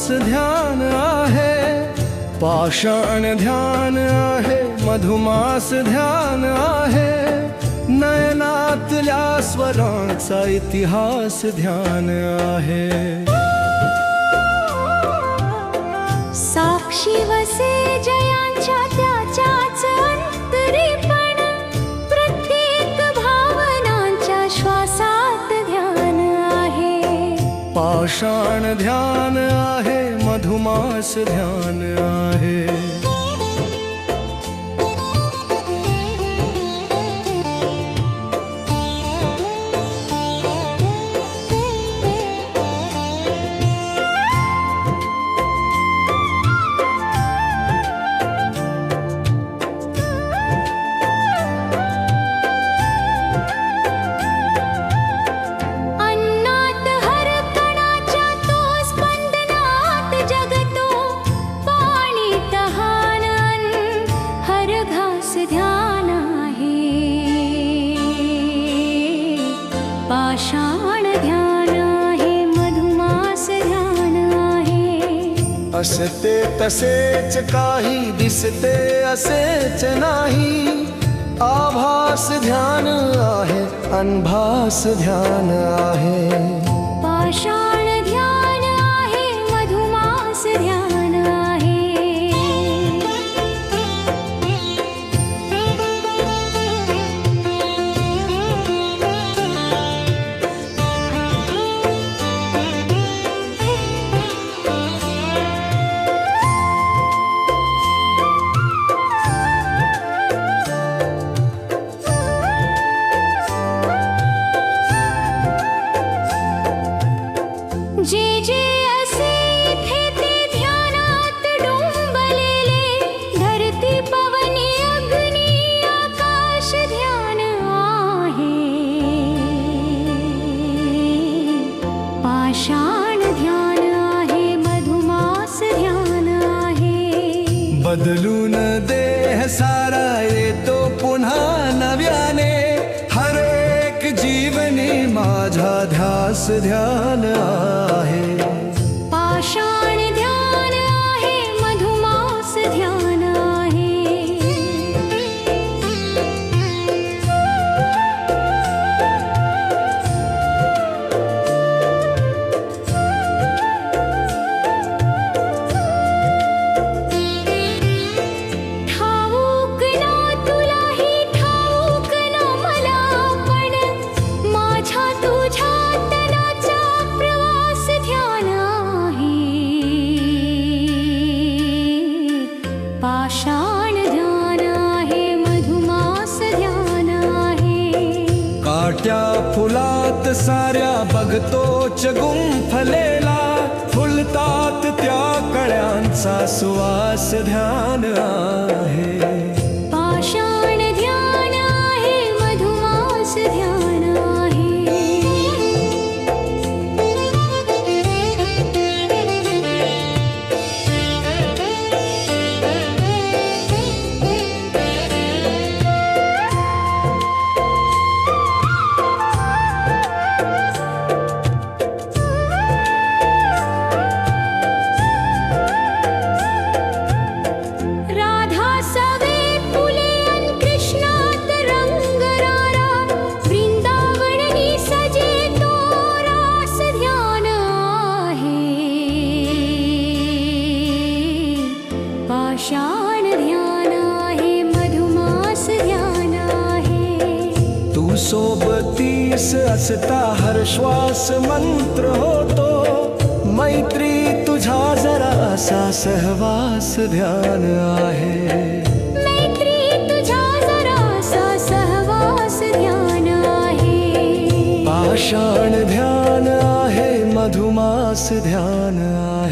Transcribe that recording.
मधुमास ध्यान आहे, पाषाण ध्यान आहे, मधुमास ध्यान आहे, नयनातल्या स्वरांचा इतिहास ध्यान आहे। साक्षी वसे जयांच्या त्याच्याच अंतरीपण, प्रत्येक भावनांच्या श्वासात ध्यान आहे। पाषाण ध्यान आहे, मधुमास ध्यान आहे। पाषाण ध्यान आहे, मधुमास ध्यान आहे। असते तसेच काही, दिसते असेच नाही, आभास ध्यान आहे, अनभास ध्यान आहे। पाषाण ध्यान आहे, मधुमास ध्यान आहे। जे जे असे इथे ते ध्यानात डोंबलेले, धरती पवनी अग्नी आकाश ध्यान आहे। पाषाण ध्यान आहे, मधुमास ध्यान आहे। बदलून देह सारा येतो पुन्हा नव्याने, हर एक जीवनी माझा ध्यास ध्यान आहे। पाषाण ध्यान आहे, मधुमास ध्यान आहे। ठाऊक ना तुलाही, ठाऊक ना मला, पण माझ्या तुझ्या तनाचा प्रवास ध्यान आहे। पाषाण ध्यान आहे, मधुमास ध्यान आहे। काट्या फुलात साऱ्या बघतोच गुंफलेला, फुलतात त्या कळ्यांचा सुवास ध्यान आहे। पाषाण ध्यान आहे, मधुमास ध्यान आहे। राधा सवे फुले अन कृष्णात रंग रारा, वृंदावनी सजे तो रास ध्यान आहे। पाषाण ध्यान आहे, मधुमास ध्यान आहे। तू सोबतीस असता हर श्वास मंत्र होतो, मैत्री तुझा जरासा सहवास ध्यान आहे। मैत्री तुझा जरासा सहवास ध्यान आहे। पाषाण ध्यान आहे, मधुमास ध्यान आहे।